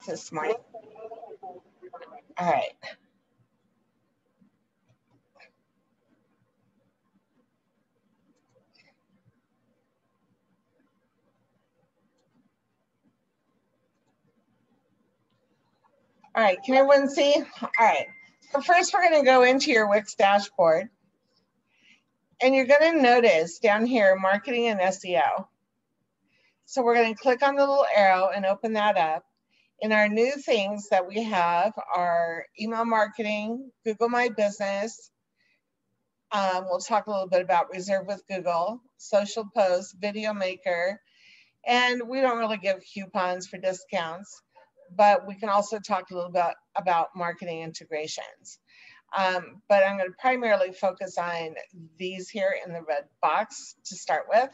this morning. All right. All right, can everyone see? All right, so first we're going to go into your Wix dashboard, and you're going to notice down here, marketing and SEO. So we're going to click on the little arrow and open that up. And our new things that we have are email marketing, Google My Business. We'll talk a little bit about Reserve with Google, social posts, video maker, and we don't really give coupons for discounts, but we can also talk a little bit about marketing integrations. But I'm going to primarily focus on these here in the red box to start with.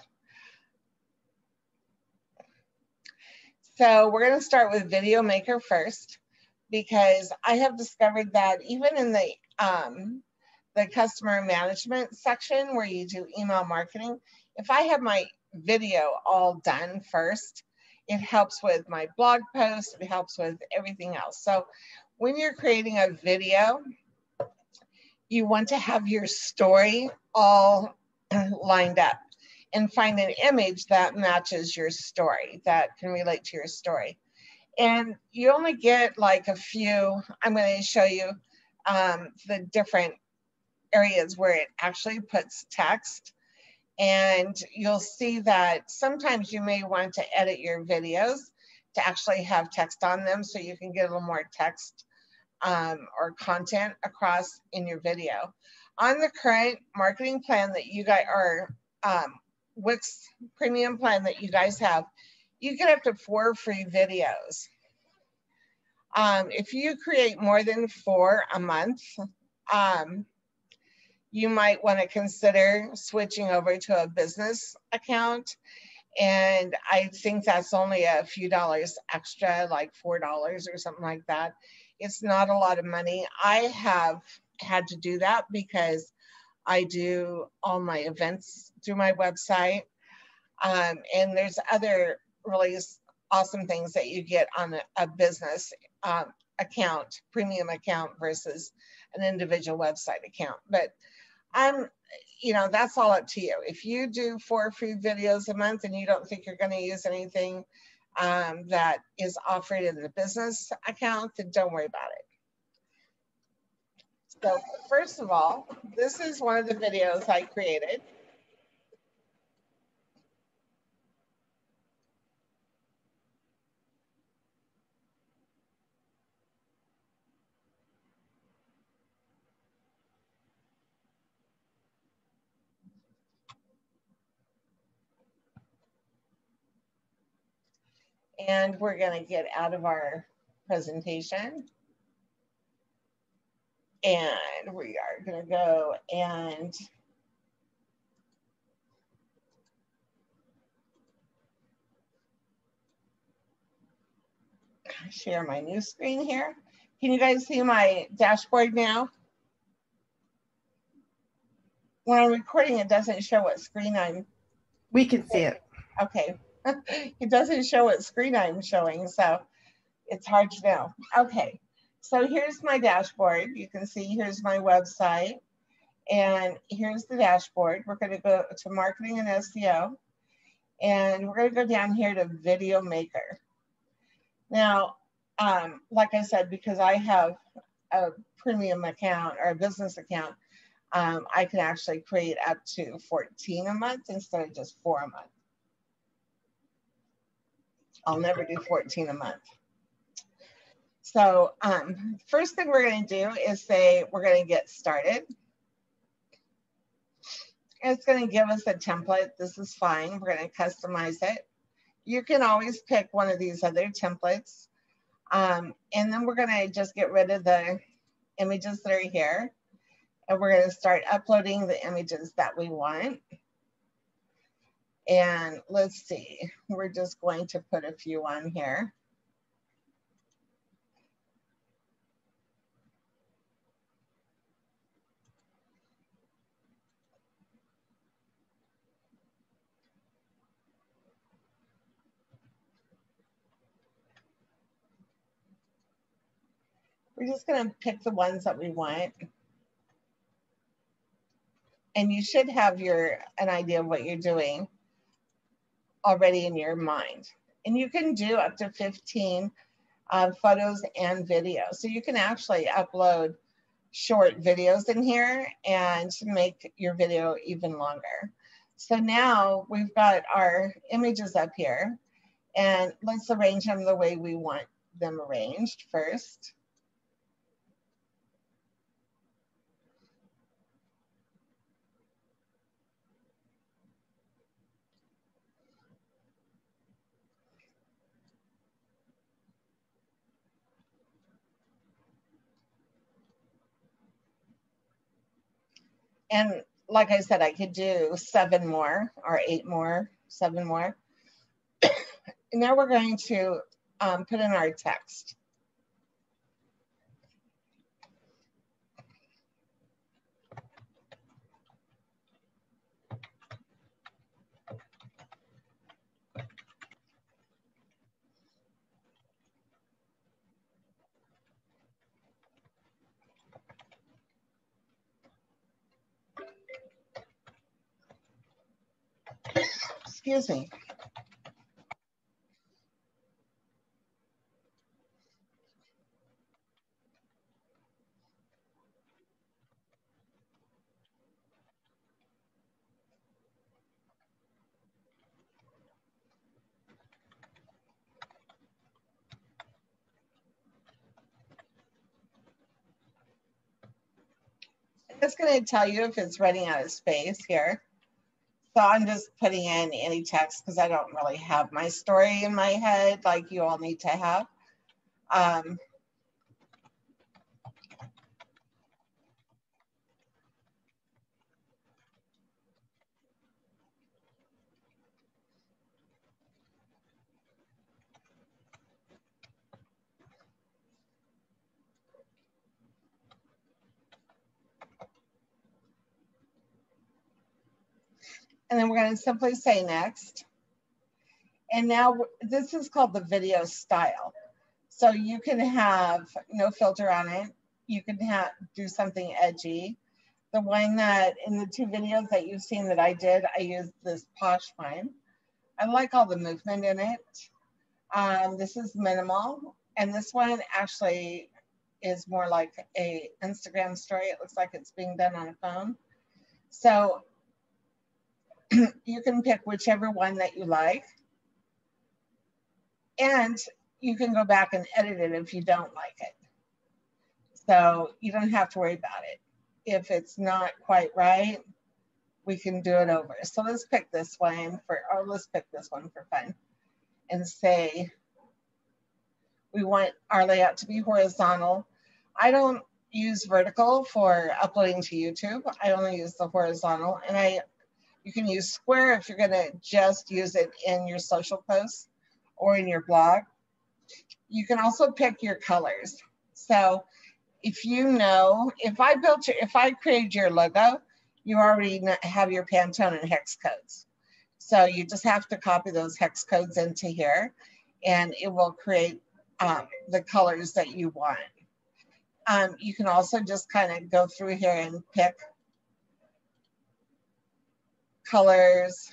So we're going to start with Video Maker first, because I have discovered that even in the customer management section where you do email marketing, if I have my video all done first, it helps with my blog post, it helps with everything else. So when you're creating a video, you want to have your story all lined up and find an image that matches your story, that can relate to your story. And you only get like a few. I'm going to show you the different areas where it actually puts text. And you'll see that sometimes you may want to edit your videos to actually have text on them so you can get a little more text or content across in your video. On the current marketing plan that you guys are, Wix premium plan that you guys have, you get up to 4 free videos. If you create more than 4 a month, you might want to consider switching over to a business account. And I think that's only a few dollars extra, like $4 or something like that. It's not a lot of money. I have had to do that because I do all my events through my website. And there's other really awesome things that you get on a business account, premium account versus an individual website account. But you know, that's all up to you. If you do 4 free videos a month and you don't think you're going to use anything that is offered in the business account, then don't worry about it. So first of all, this is one of the videos I created. And we're going to get out of our presentation. And we are going to go and share my new screen here. Can you guys see my dashboard now? When I'm recording, it doesn't show what screen I'm. We can see it. Okay. It doesn't show what screen I'm showing, so it's hard to know. Okay. So here's my dashboard. You can see here's my website. And here's the dashboard. We're going to go to marketing and SEO. And we're going to go down here to Video Maker. Now, like I said, because I have a premium account or a business account, I can actually create up to 14 a month instead of just 4 a month. I'll never do 14 a month. So first thing we're going to do is say we're going to get started. It's going to give us a template. This is fine. We're going to customize it. You can always pick one of these other templates. And then we're going to just get rid of the images that are here. And we're going to start uploading the images that we want. And let's see, we're just going to put a few on here. We're just going to pick the ones that we want. And you should have an idea of what you're doing already in your mind. And you can do up to 15 photos and videos. So you can actually upload short videos in here and make your video even longer. So now we've got our images up here, and let's arrange them the way we want them arranged first. And like I said, I could do 7 more or 8 more, 7 more. And now we're going to put in our text. Excuse me. It's going to tell you if it's running out of space here. So I'm just putting in any text because I don't really have my story in my head like you all need to have. And then we're going to simply say next. And now this is called the video style. So you can have no filter on it. You can do something edgy. The one that in the 2 videos that you've seen that I did, I used this posh one. I like all the movement in it. This is minimal. And this one actually is more like a Instagram story. It looks like it's being done on a phone. So you can pick whichever one that you like. And you can go back and edit it if you don't like it. So you don't have to worry about it. If it's not quite right, we can do it over. So let's pick this one let's pick this one for fun and say we want our layout to be horizontal. I don't use vertical for uploading to YouTube. I only use the horizontal, and you can use square if you're gonna just use it in your social posts or in your blog. You can also pick your colors. So if I created your logo, you already have your Pantone and hex codes. So you just have to copy those hex codes into here, and it will create the colors that you want. You can also just kind of go through here and pick colors.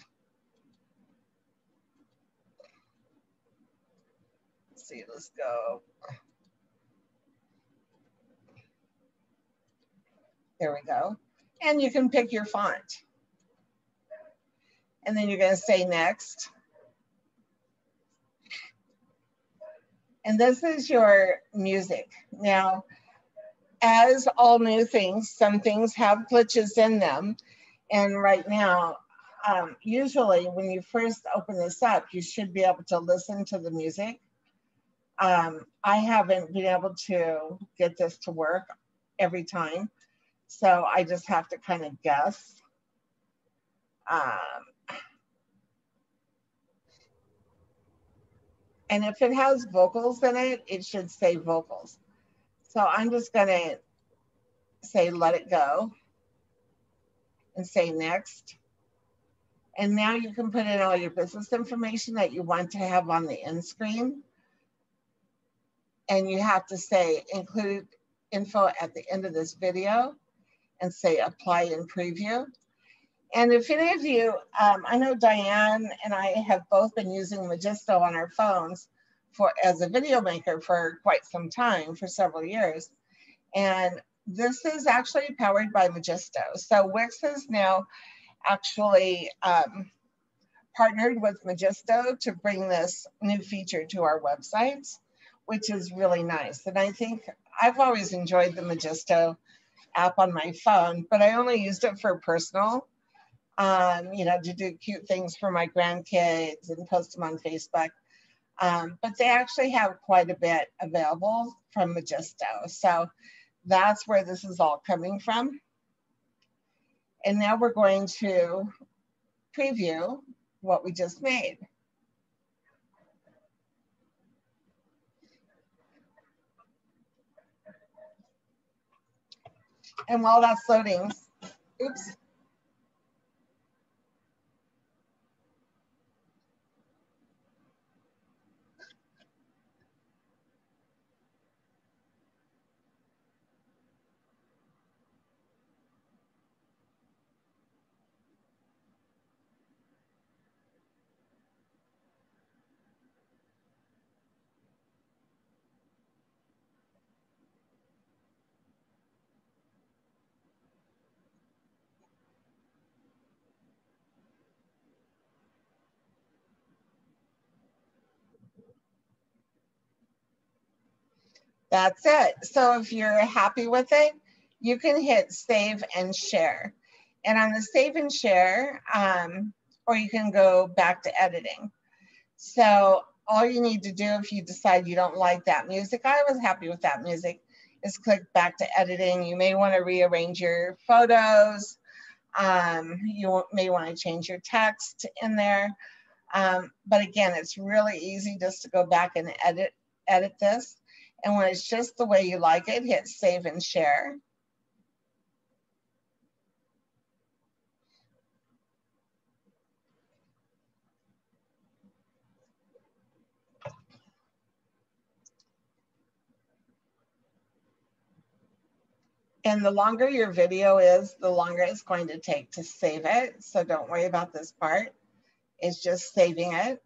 Let's see, let's go. There we go. And you can pick your font. And then you're going to say next. And this is your music. Now, as all new things, some things have glitches in them. And right now, usually when you first open this up, you should be able to listen to the music. I haven't been able to get this to work every time. So I just have to kind of guess. And if it has vocals in it, it should say vocals. So I'm just going to say, let it go and say next. And now you can put in all your business information that you want to have on the end screen. And you have to say include info at the end of this video and say apply and preview. And if any of you, I know Diane and I have both been using Magisto on our phones as a video maker for quite some time, for several years. And this is actually powered by Magisto. So Wix has now actually partnered with Magisto to bring this new feature to our websites, which is really nice. And I think I've always enjoyed the Magisto app on my phone, but I only used it for personal, you know, to do cute things for my grandkids and post them on Facebook. But they actually have quite a bit available from Magisto. So that's where this is all coming from. And now we're going to preview what we just made. And while that's loading, oops. That's it. So if you're happy with it, you can hit save and share. And on the save and share, or you can go back to editing. So all you need to do if you decide you don't like that music, I was happy with that music, is click back to editing. You may want to rearrange your photos. You may want to change your text in there. But again, it's really easy just to go back and edit this. And when it's just the way you like it, hit save and share. And the longer your video is, the longer it's going to take to save it. So don't worry about this part. It's just saving it.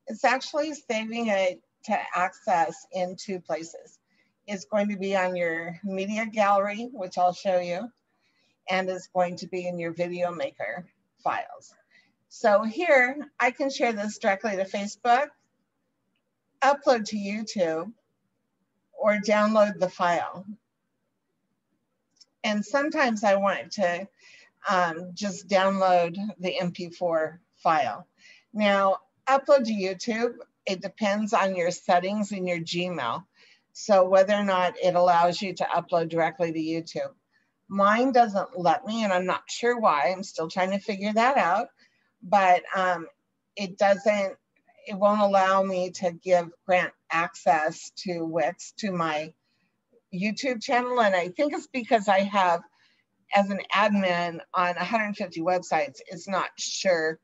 It's actually saving it to access in two places. It's going to be on your media gallery, which I'll show you, and it's going to be in your video maker files. So here, I can share this directly to Facebook, upload to YouTube, or download the file. And sometimes I want it to just download the MP4 file. Now, upload to YouTube, it depends on your settings in your Gmail. So whether or not it allows you to upload directly to YouTube. Mine doesn't let me, and I'm not sure why. I'm still trying to figure that out. But it won't allow me to grant access to Wix to my YouTube channel. And I think it's because I have, as an admin on 150 websites, it's not sure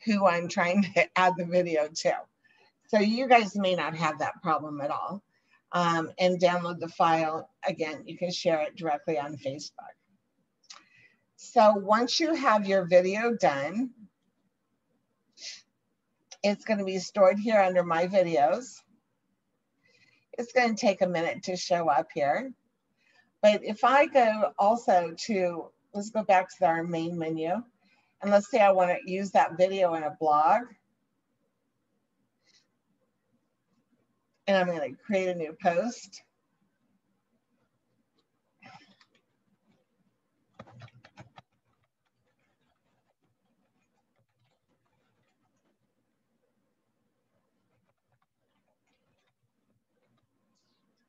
who I'm trying to add the video to. So you guys may not have that problem at all. And download the file. Again, you can share it directly on Facebook. So once you have your video done, it's going to be stored here under My Videos. It's going to take a minute to show up here. But if I go also to, let's go back to our main menu. And let's say I want to use that video in a blog. And I'm going to create a new post.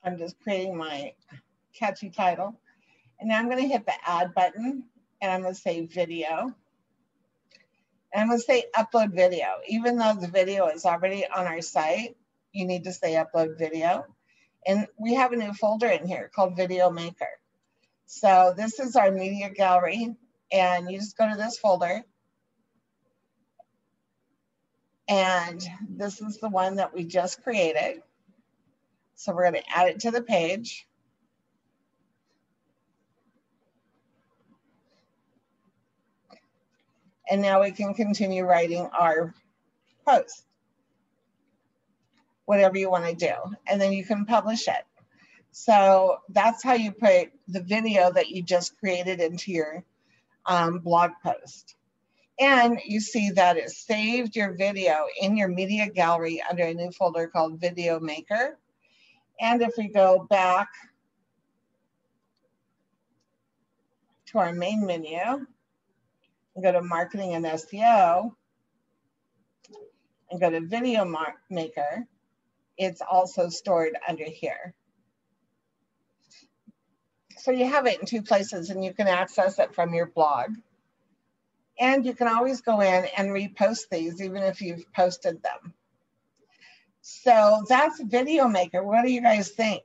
I'm just creating my catchy title. And now I'm going to hit the add button and I'm going to say video. And I'm going to say upload video. Even though the video is already on our site, you need to say upload video. And we have a new folder in here called Video Maker. So this is our media gallery. And you just go to this folder. And this is the one that we just created. So we're going to add it to the page. And now we can continue writing our post, whatever you want to do. And then you can publish it. So that's how you put the video that you just created into your blog post. And you see that it saved your video in your media gallery under a new folder called Video Maker. And if we go back to our main menu and go to Marketing and SEO and go to Video Maker, it's also stored under here. So you have it in two places and you can access it from your blog. And you can always go in and repost these even if you've posted them. So that's Video Maker. What do you guys think?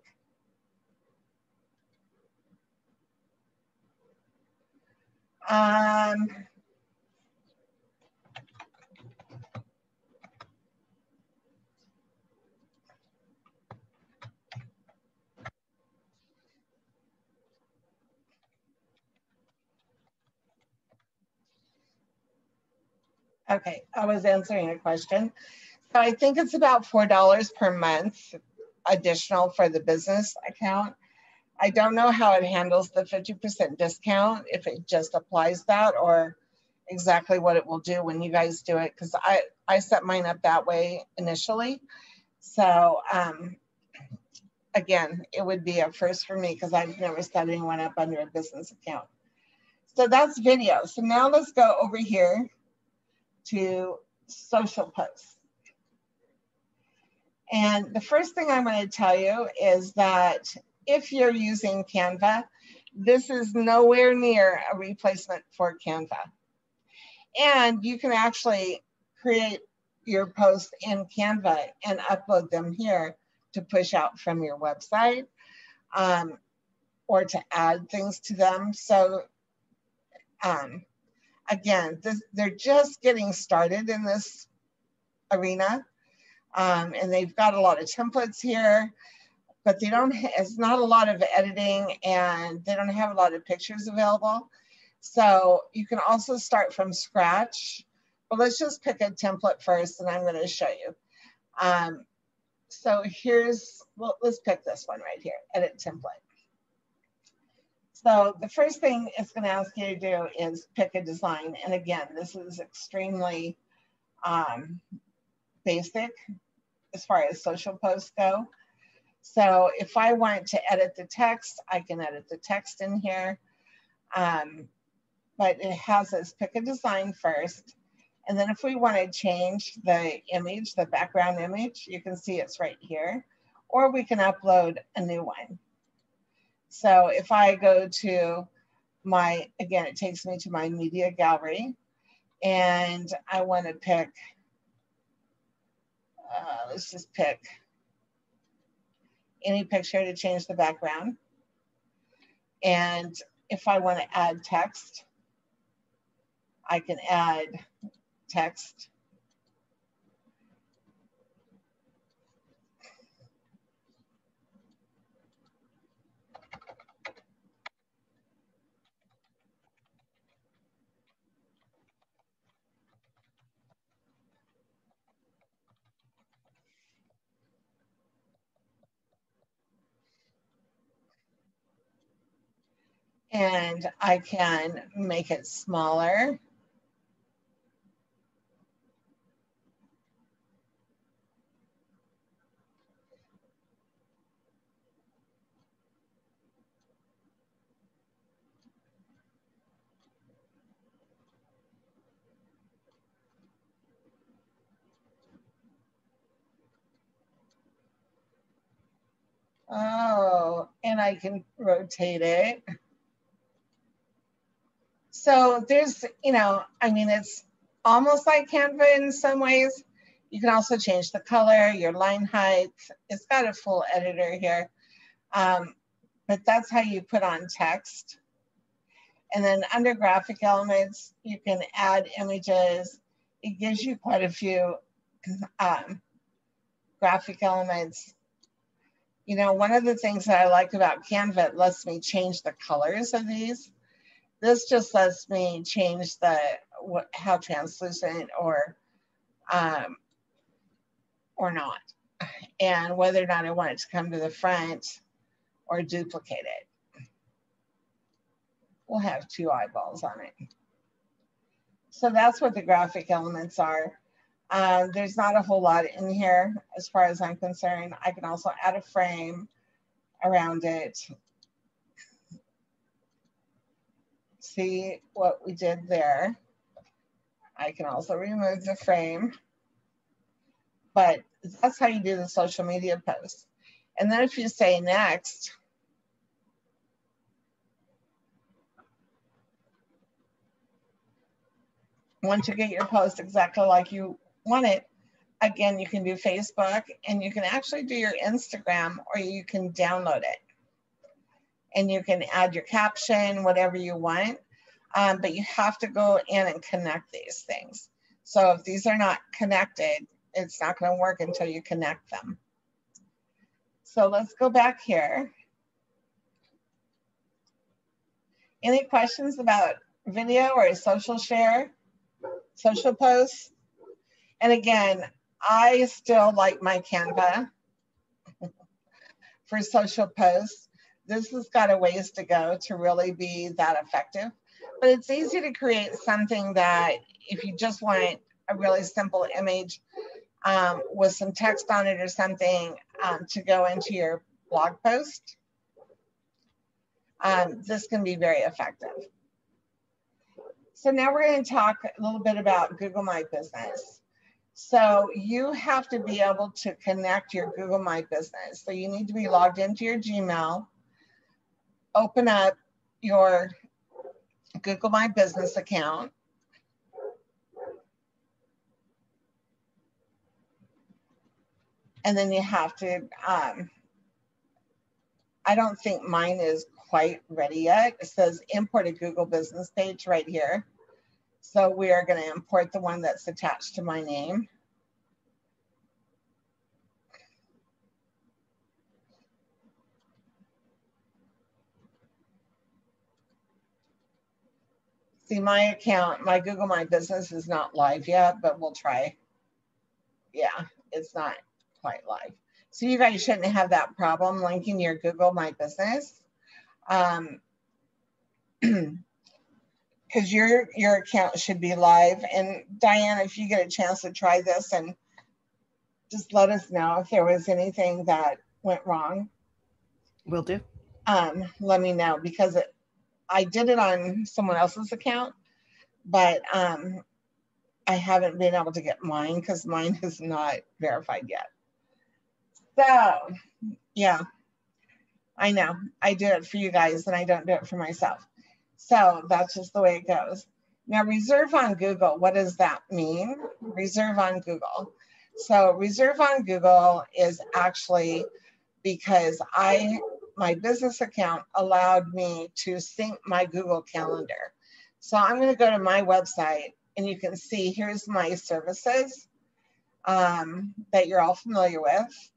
Okay, I was answering a question. So I think it's about $4 per month additional for the business account. I don't know how it handles the 50% discount, if it just applies that or exactly what it will do when you guys do it, because I set mine up that way initially. So again, it would be a first for me because I've never set anyone up under a business account. So that's video. So now let's go over here to social posts. And the first thing I'm going to tell you is that if you're using Canva, this is nowhere near a replacement for Canva. And you can actually create your posts in Canva and upload them here to push out from your website or to add things to them. So again, they're just getting started in this arena. And they've got a lot of templates here, but they don't, it's not a lot of editing and they don't have a lot of pictures available. So you can also start from scratch, but let's just pick a template first and I'm going to show you. So here's, well, let's pick this one right here, edit template. So the first thing it's going to ask you to do is pick a design. And again, this is extremely basic as far as social posts go. So if I want to edit the text, I can edit the text in here. But it has us pick a design first. And then if we want to change the image, the background image, you can see it's right here. Or we can upload a new one. So if I go to my, again, it takes me to my media gallery. And I want to pick, let's just pick any picture to change the background. And if I want to add text, I can add text. And I can make it smaller. Oh, and I can rotate it. So there's, you know, I mean, it's almost like Canva in some ways. You can also change the color, your line height. It's got a full editor here. But that's how you put on text. And then under graphic elements, you can add images. It gives you quite a few graphic elements. You know, one of the things that I like about Canva, it lets me change the colors of these. This just lets me change the how translucent or not, and whether or not I want it to come to the front or duplicate it. We'll have 2 eyeballs on it. So that's what the graphic elements are. There's not a whole lot in here as far as I'm concerned. I can also add a frame around it. See what we did there. I can also remove the frame, but that's how you do the social media post. And then if you say next, once you get your post exactly like you want it, again, you can do Facebook, and you can actually do your Instagram, or you can download it. And you can add your caption, whatever you want, but you have to go in and connect these things. So if these are not connected, it's not going to work until you connect them. So let's go back here. Any questions about video or social share, social posts? And again, I still like my Canva for social posts. This has got a ways to go to really be that effective, but it's easy to create something that if you just want a really simple image with some text on it or something to go into your blog post, this can be very effective. So now we're going to talk a little bit about Google My Business. So you have to be able to connect your Google My Business. So you need to be logged into your Gmail, open up your Google My Business account. And then you have to, I don't think mine is quite ready yet. It says import a Google business page right here. So we are going to import the one that's attached to my name. See, my account, my Google My Business is not live yet, but we'll try. Yeah, it's not quite live. So you guys shouldn't have that problem linking your Google My Business. Because your account should be live. And Diane, if you get a chance to try this, and just let us know if there was anything that went wrong. Will do. Let me know, because I did it on someone else's account, but I haven't been able to get mine because mine is not verified yet. So yeah, I know I do it for you guys and I don't do it for myself. So that's just the way it goes. Now, reserve on Google, what does that mean? Reserve on Google. So reserve on Google is actually because my business account allowed me to sync my Google Calendar. So I'm going to go to my website, and you can see here's my services that you're all familiar with.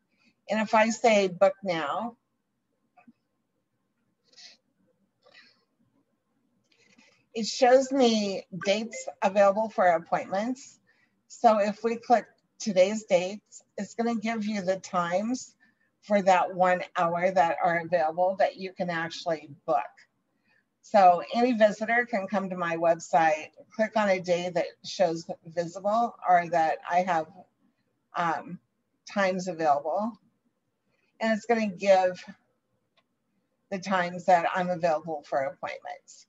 And if I say book now, it shows me dates available for appointments. So if we click today's dates, it's going to give you the times for that 1 hour that are available that you can actually book. So any visitor can come to my website, click on a day that shows visible or that I have times available, and it's going to give the times that I'm available for appointments.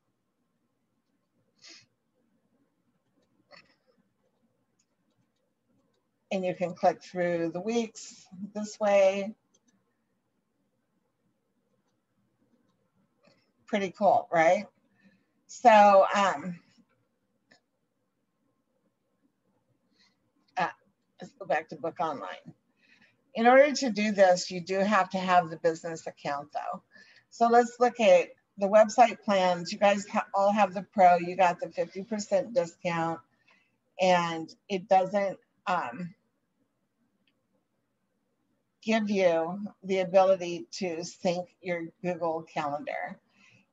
And you can click through the weeks this way. Pretty cool, right? So let's go back to book online. In order to do this, you do have to have the business account though. So let's look at the website plans. You guys all have the pro, you got the 50% discount, and it doesn't give you the ability to sync your Google Calendar.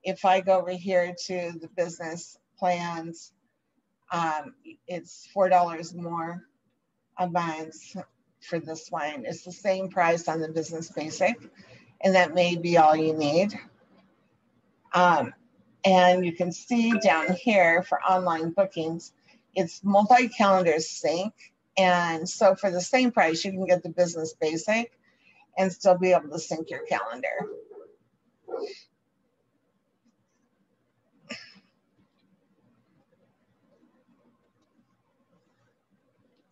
If I go over here to the business plans, it's $4 more a month for this one. It's the same price on the business basic, and that may be all you need. And you can see down here for online bookings, it's multi-calendar sync. And so for the same price, you can get the business basic and still be able to sync your calendar.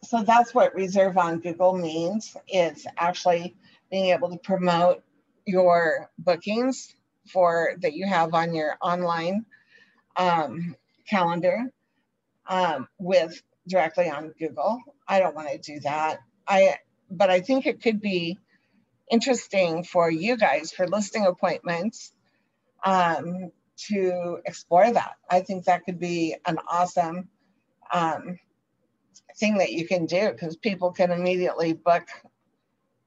So that's what reserve on Google means. It's actually being able to promote your bookings that you have on your online calendar with directly on Google. I don't want to do that. But I think it could be interesting for you guys for listing appointments to explore that. I think that could be an awesome thing that you can do, because people can immediately book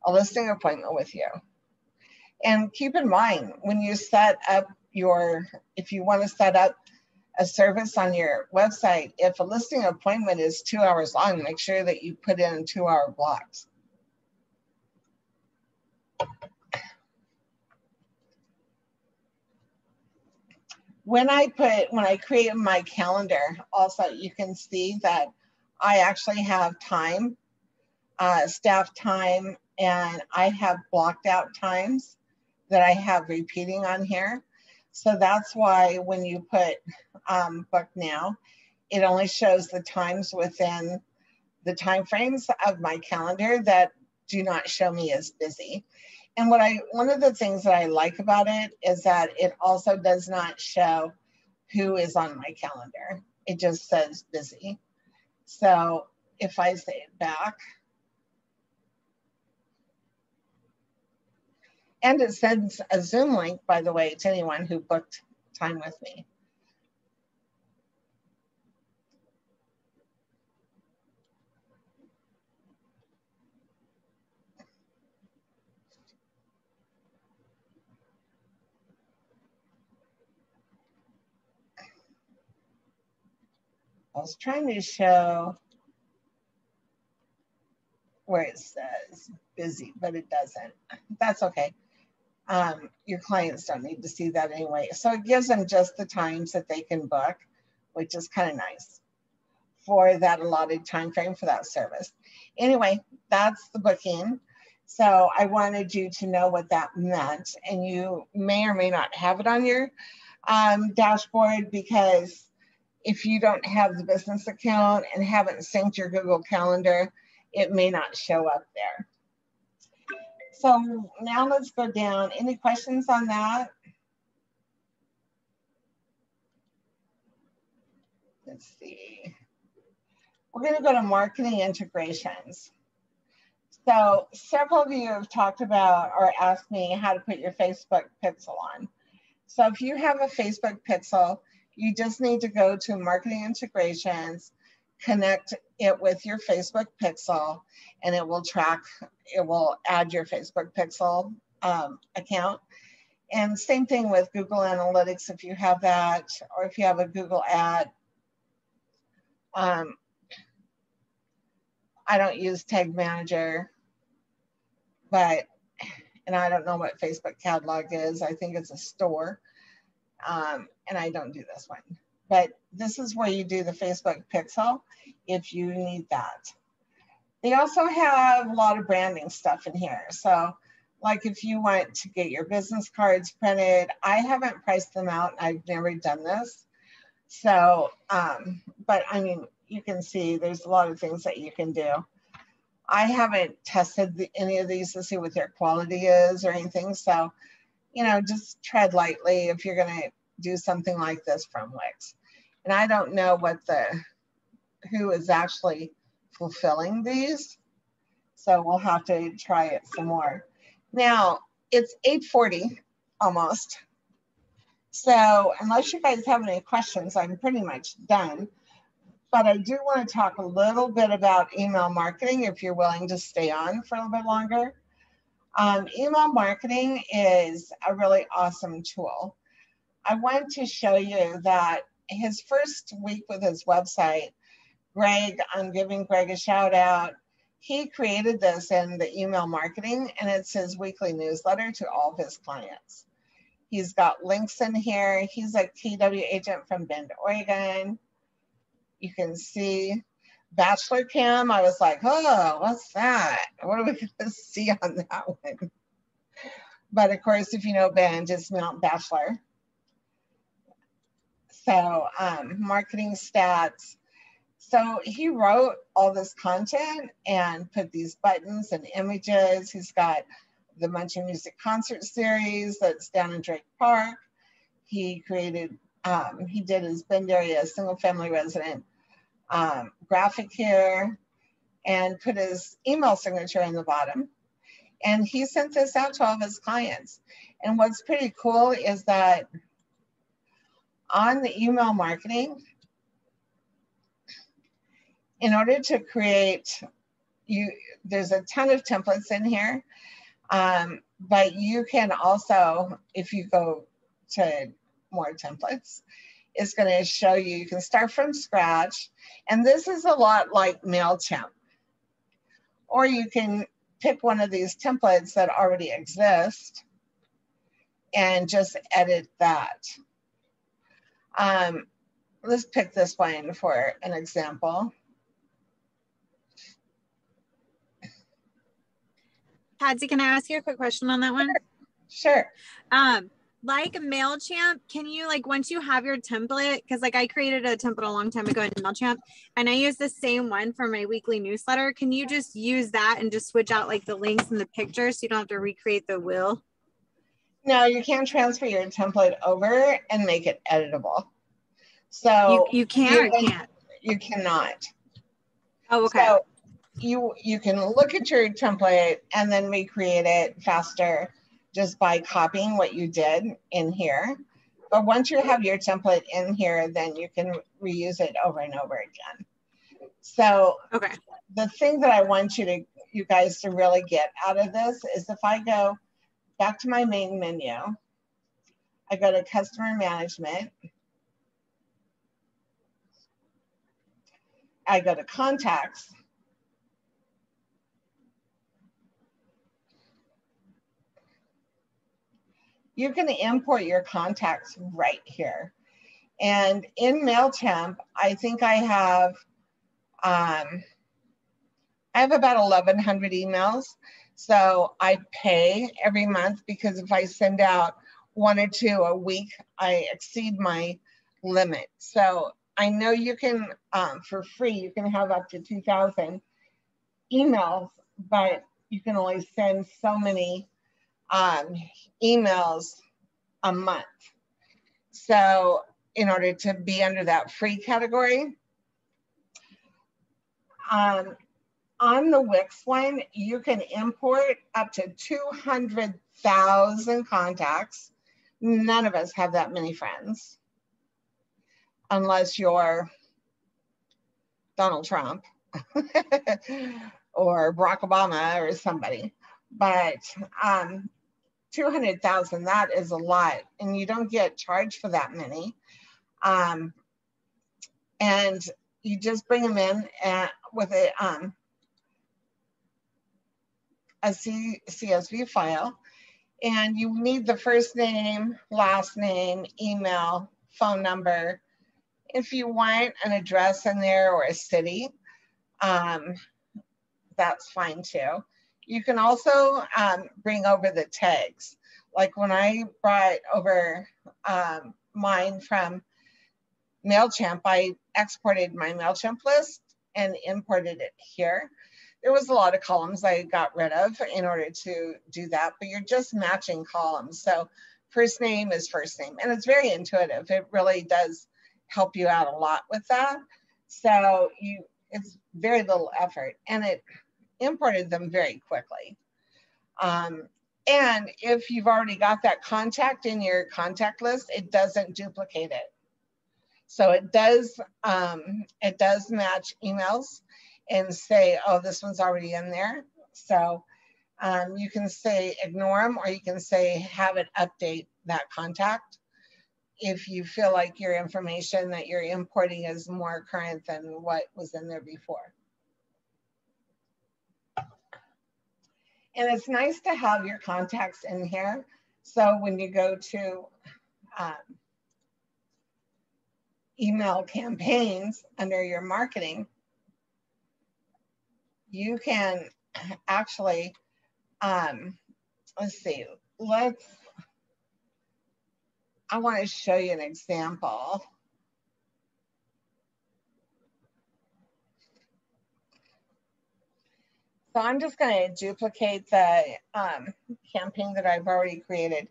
a listing appointment with you. And keep in mind, when you set up if you want to set up a service on your website, if a listing appointment is 2 hours long, make sure that you put in 2-hour blocks. When I create my calendar, also you can see that I actually have time, staff time, and I have blocked out times that I have repeating on here. So that's why when you put book now, it only shows the times within the time frames of my calendar that do not show me as busy. And one of the things that I like about it is that it also does not show who is on my calendar. It just says busy. So if I say it back, and it sends a Zoom link, by the way, to anyone who booked time with me. I was trying to show where it says busy, but it doesn't. That's okay. Your clients don't need to see that anyway. So it gives them just the times that they can book, which is kind of nice for that allotted time frame for that service. Anyway, that's the booking. So I wanted you to know what that meant, and you may or may not have it on your dashboard, because if you don't have the business account and haven't synced your Google Calendar, it may not show up there. So now let's go down. Any questions on that? Let's see. We're going to go to marketing integrations. So several of you have talked about or asked me how to put your Facebook pixel on. So if you have a Facebook pixel, you just need to go to marketing integrations, connect it with your Facebook pixel, and it will add your Facebook pixel account. And same thing with Google Analytics, if you have that, or if you have a Google ad. I don't use Tag Manager, and I don't know what Facebook Catalog is. I think it's a store, and I don't do this one. But this is where you do the Facebook pixel if you need that. They also have a lot of branding stuff in here. So like if you want to get your business cards printed, I haven't priced them out. I've never done this. So, but I mean, you can see there's a lot of things that you can do. I haven't tested any of these to see what their quality is or anything. So, you know, just tread lightly if you're going to do something like this from Wix. And I don't know who is actually fulfilling these. So we'll have to try it some more. Now, it's 8:40 almost. So unless you guys have any questions, I'm pretty much done. But I do want to talk a little bit about email marketing if you're willing to stay on for a little bit longer. Email marketing is a really awesome tool. I want to show you that his first week with his website, Greg, I'm giving Greg a shout out. He created this in the email marketing, and it's his weekly newsletter to all of his clients. He's got links in here. He's a KW agent from Bend, Oregon. You can see Bachelor Cam. I was like, oh, what's that? What are we going to see on that one? But of course, if you know Bend, it's Mount Bachelor. So marketing stats. So he wrote all this content and put these buttons and images. He's got the Munching Music concert series that's down in Drake Park. He created, he did his Bend area single family resident graphic here and put his email signature in the bottom. And he sent this out to all of his clients. And what's pretty cool is that on the email marketing, in order to create, there's a ton of templates in here, but you can also, if you go to more templates, it's going to show you, you can start from scratch. And this is a lot like MailChimp. Or you can pick one of these templates that already exist and just edit that. Let's pick this one for an example. Patsy, can I ask you a quick question on that one? Sure. Like MailChimp, can you, like, once you have your template, because like I created a template a long time ago in MailChimp and I use the same one for my weekly newsletter. Can you just use that and just switch out like the links and the pictures so you don't have to recreate the wheel? No, you can transfer your template over and make it editable. So you can or can't? You cannot. Oh, okay. So you can look at your template and then recreate it faster just by copying what you did in here. But once you have your template in here, then you can reuse it over and over again. So okay, the thing that I want you guys to really get out of this is if I go back to my main menu, I go to customer management, I go to contacts, you can import your contacts right here. And in MailChimp, I think I have about 1,100 emails. So I pay every month because if I send out 1 or 2 a week, I exceed my limit. So I know you can, for free, you can have up to 2,000 emails, but you can only send so many emails a month. So in order to be under that free category, on the Wix one, you can import up to 200,000 contacts. None of us have that many friends, unless you're Donald Trump or Barack Obama or somebody. But 200,000, that is a lot, and you don't get charged for that many. And you just bring them in with a CSV file, and you need the first name, last name, email, phone number. If you want an address in there or a city, that's fine too. You can also bring over the tags. Like when I brought over mine from MailChimp, I exported my MailChimp list and imported it here. There was a lot of columns I got rid of in order to do that, but you're just matching columns. So first name is first name, and it's very intuitive. It really does help you out a lot with that. So it's very little effort, and it imported them very quickly. And if you've already got that contact in your contact list, it doesn't duplicate it. So it does match emails and say, oh, this one's already in there. So you can say ignore them, or you can say have it update that contact if you feel like your information that you're importing is more current than what was in there before. And it's nice to have your contacts in here. So when you go to email campaigns under your marketing, you can actually, let's see, I want to show you an example. So I'm just going to duplicate the campaign that I've already created.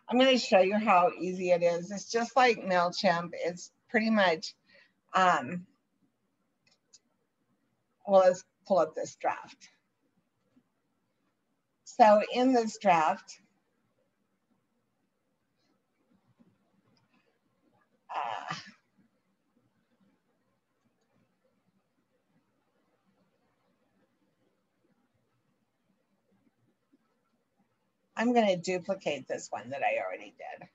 I'm going to show you how easy it is. It's just like MailChimp. It's pretty much, well, let's pull up this draft. So in this draft, I'm going to duplicate this one that I already did.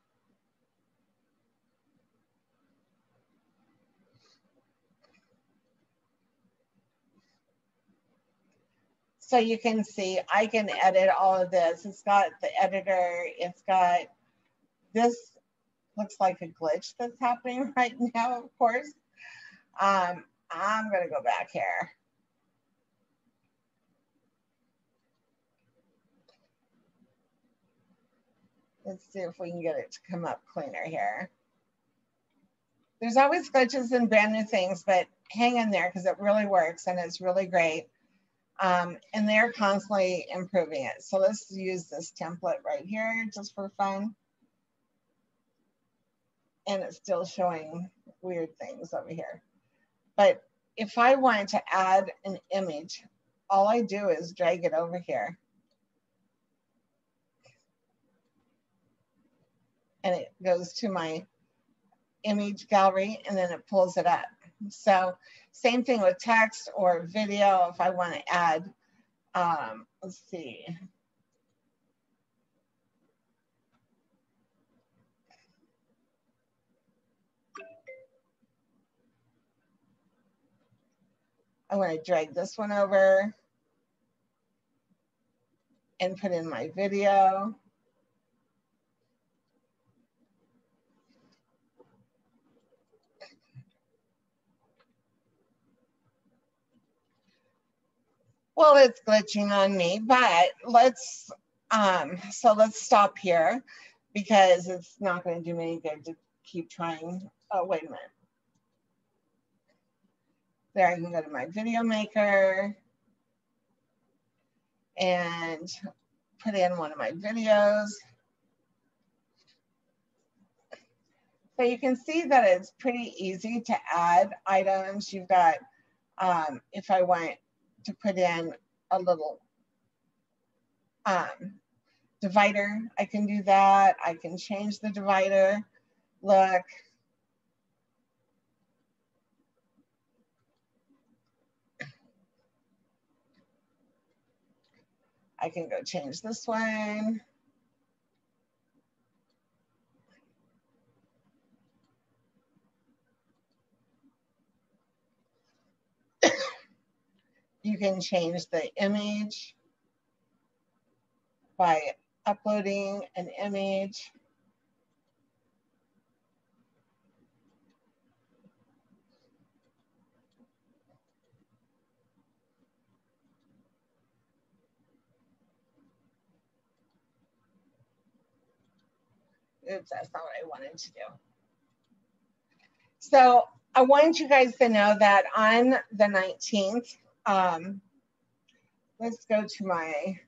So you can see I can edit all of this. It's got the editor. It's got this. Looks like a glitch that's happening right now, of course. I'm going to go back here. Let's see if we can get it to come up cleaner here. There's always glitches and brand new things, but hang in there because it really works and it's really great. And they're constantly improving it. So let's use this template right here just for fun. And it's still showing weird things over here. But if I wanted to add an image, all I do is drag it over here. And it goes to my image gallery and then it pulls it up. So same thing with text or video. If I want to add, let's see. I want to drag this one over and put in my video. Well, it's glitching on me, but let's stop here because it's not going to do me any good to keep trying. Oh, wait a minute. There, I can go to my video maker and put in one of my videos. So you can see that it's pretty easy to add items. You've got, if I want to put in a little divider, I can do that. I can change the divider. Look. I can go change this one. You can change the image by uploading an image. Oops, that's not what I wanted to do. So I wanted you guys to know that on the 19th, let's go to my